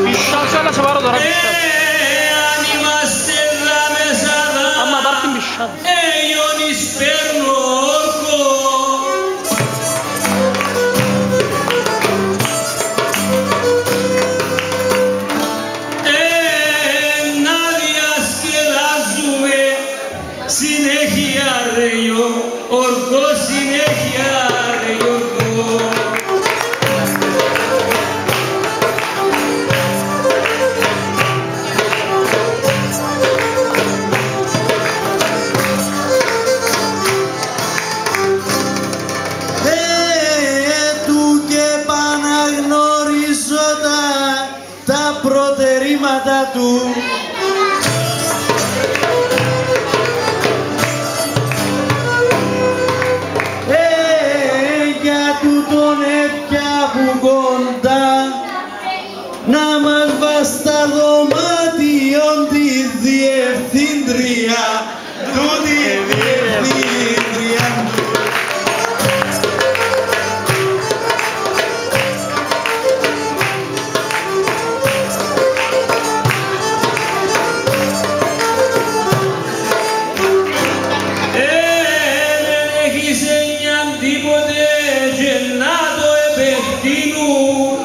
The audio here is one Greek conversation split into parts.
Πισσάψε, αλλά σε πάρω τώρα πισσάψε. Άμα πάρει την πισσάψε. Συνέχεια ρε ορκό, συνέχεια ρε ορκό. Του και επαναγνωρίζω τα προτερήματα του. Να μας βάστα δωμάτιον τη διευθύντρια του, τη διευθύντρια του. Δεν έχεις εννιάν τίποτε και να το επεκτείνουν.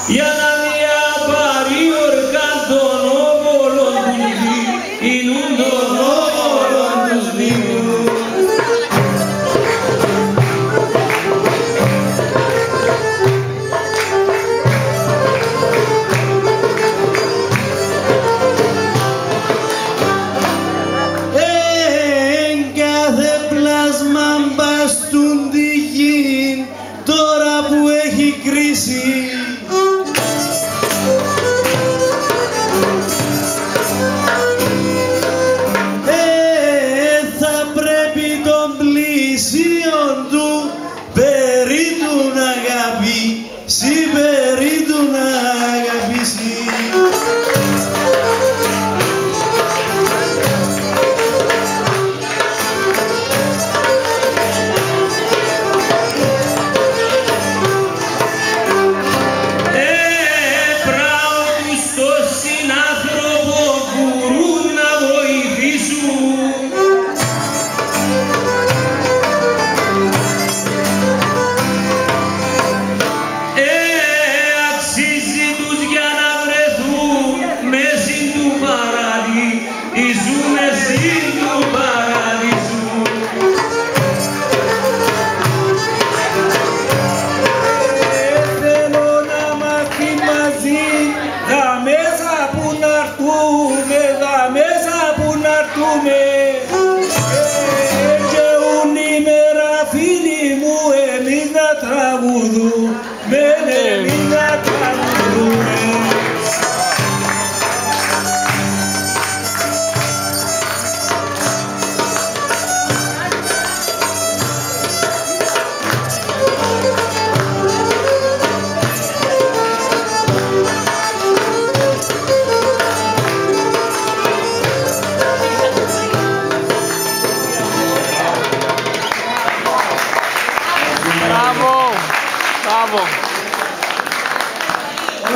Για να διαπάρει ορκάν των όβολων του δίνουν των όβολων τους δίνουν. Κάθε πλάσμα μπαστούν τη γη τώρα που έχει κρίση. Θα πρέπει των πλησίων του περί του να αγαπήσει, περί του να αγαπήσει.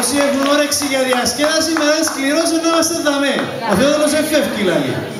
Όσοι έχουν όρεξη για διασκέδαση, με ένα σκληρός να είμαστε δαμέ. Ο Θεόδωρος εφεύκει λαλή.